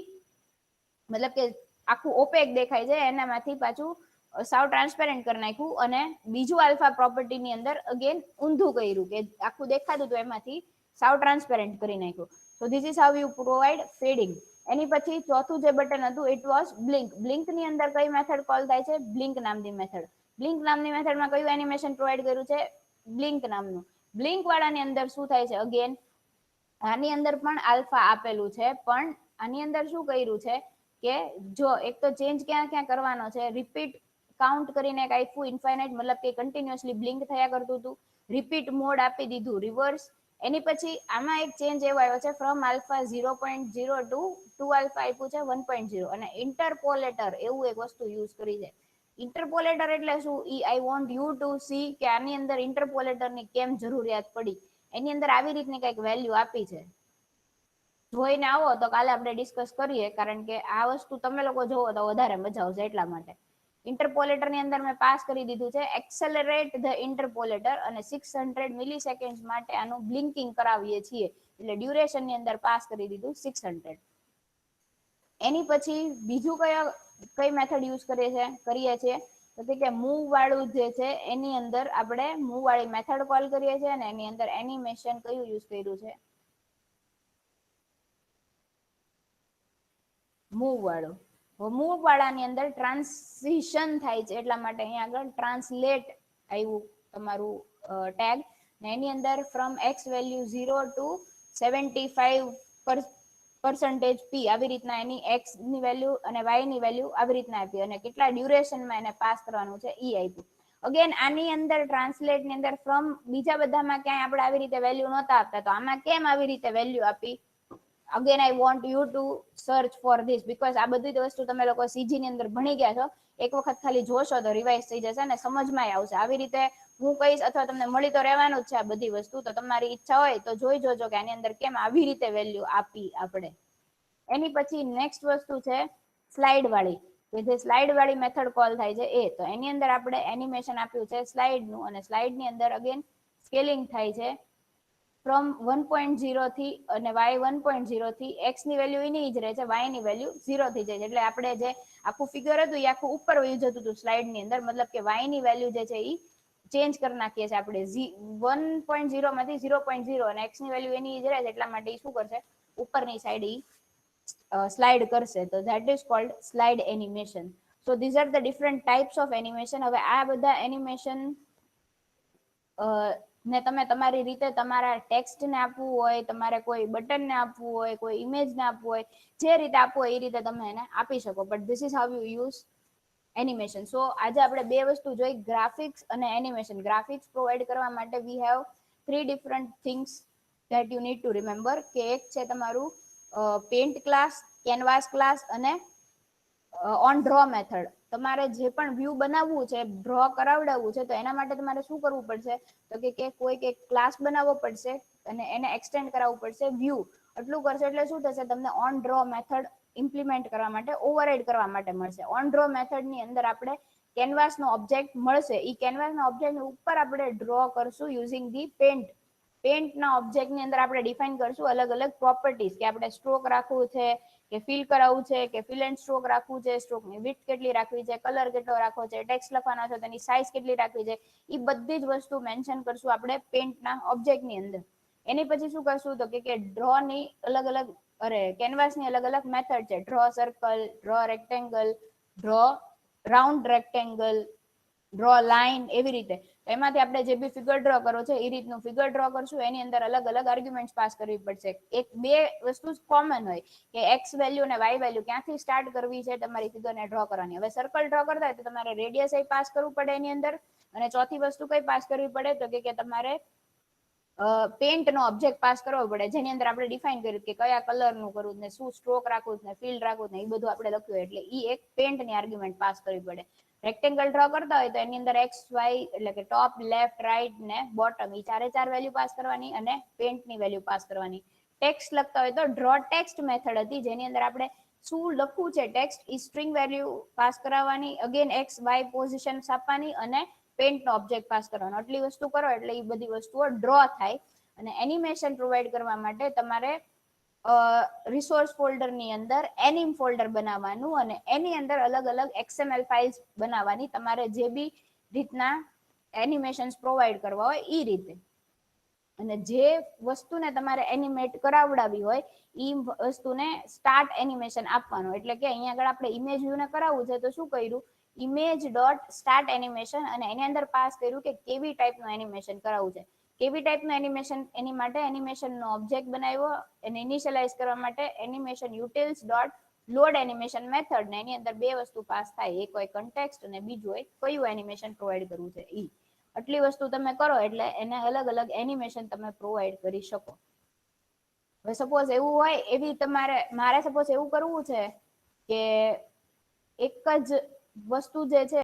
[SPEAKER 1] મતલબ કે આખું ઓપેક દેખાય છે એનામાંથી પાછું સાવ ટ્રાન્સપેરેન્ટ કરી નાખ્યું, અને બીજું આલ્ફા પ્રોપર્ટી ની અંદર અગેન ઊંધું કર્યું, કે આખું દેખાતું હતું એમાંથી સાવ ટ્રાન્સપેરેન્ટ કરી નાખ્યું. તો this is how you provide fading. એની પછી ચોથું જે બટન હતું ઇટ વોઝ બ્લિંક. બ્લિંક ની અંદર કઈ મેથડ કોલ થાય છે, બ્લિંક નામની મેથડ. બ્લિંક નામની મેથડમાં કયું એનિમેશન પ્રોવાઈડ કર્યું છે, બ્લિંક નામનું. બ્લિંક વાળાની અંદર શું થાય છે, અગેન આની અંદર પણ આલ્ફા આપેલું છે, પણ આની અંદર શું કર્યું છે કે જો એક તો ચેન્જ ક્યાં ક્યાં કરવાનો છે, રિપીટ કાઉન્ટ કરીને એક આપ્યું ઇન્ફાઇનાઇટ, મતલબ કે કન્ટિન્યુઅસલી બ્લિંક થયા કરતું હતું. રિપીટ મોડ આપી દીધું રિવર્સ. એની પછી આમાં એક ચેન્જ એવો આવ્યો છે, ફ્રોમ આલ્ફા 0.0 ટુ આલ્ફા આપ્યું છે 1.0, અને ઇન્ટરપોલેટર એવું એક વસ્તુ યુઝ કરી છે. ઇન્ટરપોલેટર એટલે શું, ઈ I want you to see કે આની અંદર ઇન્ટરપોલેટર ની કેમ જરૂરિયાત પડી. એની અંદર આવી રીતની કઈક વેલ્યુ આપી છે. જોઈને આવો તો કાલે આપણે ડિસ્કસ કરીએ, કારણ કે આ વસ્તુ તમે લોકો જોવો તો વધારે મજા આવશે એટલા માટે. ઇન્ટરપોલેટર ની અંદર મેં પાસ કરી દીધું છે એક્સેલરેટ ધ ઇન્ટરપોલેટર, અને 600 મિલીસેકન્ડ માટે આનું બ્લિંકિંગ કરાવીએ છીએ, એટલે ડ્યુરેશન ની અંદર પાસ કરી દીધું 600. એની પછી બીજું કઈ મેથડ યુઝ કરીએ છીએ તો કે મૂવ વાળું જે છે એની અંદર આપણે મૂવ વાળી મેથડ કોલ કરીએ છીએ, અને એની અંદર એનિમેશન કયું યુઝ કર્યું છે, મૂવ વાળો. મૂવ વાળાની અંદર ટ્રાન્સિશન થાય છે એટલા માટે અહીંયા આગળ ટ્રાન્સલેટ આવ્યું તમારું ટેગ, ને એની અંદર ફ્રોમ એક્સ વેલ્યુ 0 ટુ 75% પી આવી રીતના એની એક્સ ની વેલ્યુ અને વાય ની વેલ્યુ આવી રીતના આપી અને કેટલા ડ્યુરેશનમાં એને પાસ કરવાનું છે ઈ આપ્યું. અગેન આની અંદર ટ્રાન્સલેટ ની અંદર ફ્રોમ બીજા બધામાં ક્યાંય આપણે આવી રીતે વેલ્યુ નહોતા આપતા, તો આમાં કેમ આવી રીતે વેલ્યુ આપી? Again I want you to search for this because આ બધી વસ્તુ તમે લોકો સીજી ની અંદર ભણી ગયા છો. એક વખત ખાલી જોશો તો રિવાઇઝ થઈ જશે અને સમજમાં આવશે. આવી રીતે હું કહીશ અથવા તમને મળી તો રહેવાનું જ છે આ બધી વસ્તુ, તો તમારી ઈચ્છા હોય તો જોઈ જોજો કે આની અંદર કેમ આવી રીતે વેલ્યુ આપી આપણે. એની પછી નેક્સ્ટ વસ્તુ છે સ્લાઇડ વાળી, કે જે સ્લાઇડ વાળી મેથડ કોલ થાય છે એ. તો એની અંદર આપણે એનિમેશન આપ્યું છે સ્લાઇડ નું, અને સ્લાઇડ ની અંદર અગેન સ્કેલિંગ થાય છે ફ્રોમ 1.0 થી અને y 1.0 થી x ની વેલ્યુ એની જ રહે છે, y ની વેલ્યુ 0 થઈ જાય છે. એટલે આપણે જે આખું ફિગર હતું એ આખું ઉપર વયું જતું હતું સ્લાઇડ ની અંદર, મતલબ કે y ની વેલ્યુ જે છે એ ચેન્જ કરી નાખીએ છીએ આપણે 1.0 માંથી 0.0 અને x ની વેલ્યુ એની જ રહે છે એટલા માટે શું કરશે ઉપરની સાઈડ સ્લાઇડ કરશે. તો that is cold slide animation. So this are the different types of animation. હવે આ બધા એનિમેશન ને તમે તમારી રીતે તમારા ટેક્સ્ટ ને આપવું હોય, તમારે કોઈ બટન ને આપવું હોય, કોઈ ઇમેજ ને આપવું હોય, જે રીતે આપવું હોય એ રીતે તમે એને આપી શકો. But this is how you use animation. So આજે આપણે બે વસ્તુ જોઈ, ગ્રાફિક્સ અને એનિમેશન. ગ્રાફિક્સ પ્રોવાઈડ કરવા માટે we have 3 different things that you need to remember. કે એક છે તમારું પેન્ટ ક્લાસ, કેનવાસ ક્લાસ અને ઓન ડ્રો મેથડ. તમારે જે પણ વ્યૂ બનાવવું છે, ડ્રો કરાવડાવવું છે, તો એના માટે તમારે શું કરવું પડશે? તો કે કોઈક એક ક્લાસ બનાવવો પડશે અને એને એક્સટેન્ડ કરાવવું પડશે વ્યૂ. આટલું કરશો એટલે શું થશે? તમને ઓન ડ્રો મેથડ ઇમ્પ્લિમેન્ટ કરવા માટે, ઓવરરાઈડ કરવા માટે મળશે. ઓન ડ્રો મેથડ ની અંદર આપણે કેનવાસ નો ઓબ્જેક્ટ મળશે. ઈ કેનવાસ ના ઓબ્જેક્ટ ઉપર આપણે ડ્રો કરશું યુઝિંગ ધી પેન્ટ. પેન્ટના ઓબ્જેક્ટની અંદર આપણે ડિફાઇન કરશું અલગ અલગ પ્રોપર્ટીઝ, કે આપણે સ્ટ્રોક રાખવું છે, કે ફિલ કરાવવું છે, કે ફિલ એન્ડ સ્ટ્રોક રાખવું છે, સ્ટ્રોકની વિડ્થ કેટલી રાખવી છે, કલર કેટલો રાખવો છે, ટેક્સ્ટ લખવાનો છે તેની સાઇઝ કેટલી રાખવી છે, એ બધી જ વસ્તુ મેન્શન કરશું આપણે પેન્ટના ઓબ્જેક્ટની અંદર. એની પછી શું કરશું? તો કે ડ્રો ની અલગ અલગ કેનવાસ ની અલગ અલગ મેથડ છે. Draw circle, draw rectangle, draw round rectangle, draw line, એવી રીતે. એમાંથી આપણે જે બી ફિગર ડ્રો કરો છે એ રીતનું ફિગર ડ્રો કરશું. એની અંદર અલગ અલગ આર્ગ્યુમેન્ટ પાસ કરવી પડશે. એક બે વસ્તુ કોમન હોય કે એક્સ વેલ્યુ અને વાય વેલ્યુ ક્યાંથી સ્ટાર્ટ કરવી છે તમારી ફિગરને ડ્રો કરવાની. હવે સર્કલ ડ્રો કરતા હોય તો તમારે રેડિયસ પાસ કરવું પડે એની અંદર. અને ચોથી વસ્તુ કઈ પાસ કરવી પડે? તો કે તમારે પેન્ટ નો ઓબ્જેક્ટ પાસ કરવો પડે, જેની અંદર આપણે ડિફાઇન કર્યું કે કયા કલર નું કરવું ને શું સ્ટ્રોક રાખવું ને ફિલ રાખવું ને એ બધું આપણે લખ્યું. એટલે ઈ એક પેન્ટ ની આર્ગ્યુમેન્ટ પાસ કરવી પડે. રેક્ટેંગલ ડ્રો કરતા હોય તો એની અંદર એક્સ વાય એટલે કે ટોપ, લેફ્ટ, રાઈટ ને બોટમ એ ચારે વેલ્યુ પાસ કરવાની અને પેન્ટની વેલ્યુ પાસ કરવાની. ટેક્સ્ટ લખતા હોય તો ડ્રો ટેક્સ્ટ મેથડ હતી, જેની અંદર આપણે શું લખવું છે ટેક્સ્ટ એ સ્ટ્રિંગ વેલ્યુ પાસ કરાવવાની, અગેન એક્સ વાય પોઝિશન આપવાની અને પેન્ટ નો ઓબ્જેક્ટ પાસ કરવાનો. આટલી વસ્તુ કરો એટલે એ બધી વસ્તુઓ ડ્રો થાય. અને એનિમેશન પ્રોવાઈડ કરવા માટે તમારે રિસોર્સ ફોલ્ડર ની અંદર એનિમ ફોલ્ડર બનાવવાનું અને એની અંદર અલગ અલગ XML ફાઇલ્સ બનાવવાની, તમારે જે બી રીતના એનિમેશન પ્રોવાઈડ કરવા હોય એ રીતે. અને જે વસ્તુને તમારે એનિમેટ કરાવડાવી હોય એ વસ્તુને સ્ટાર્ટ એનિમેશન આપવાનું. એટલે કે અહીંયા આગળ આપણે ઇમેજ વ્યૂ ને કરાવવું છે તો શું કર્યું? ઇમેજ ડોટ સ્ટાર્ટ એનિમેશન, અને એની અંદર પાસ કર્યું કે કેવી ટાઈપનું એનિમેશન કરાવવું છે. કેવી ટાઈપનું એનિમેશન, એની માટે એનિમેશન નો ઓબ્જેક્ટ બનાવ્યો. એને ઇનિશિયલાઇઝ કરવા માટે animation utils dot load animation method, ને એની અંદર બે વસ્તુ પાસ થાય, એક હોય કન્ટેક્સ્ટ અને બીજું હોય કયું એનિમેશન પ્રોવાઈડ કરવું છે ઈ. આટલી વસ્તુ તમે કરો એટલે એને અલગ અલગ એનિમેશન તમે પ્રોવાઈડ કરી શકો. હવે સપોઝ એવું હોય, એવી મારે સપોઝ એવું કરવું છે કે એક જ વસ્તુ જે છે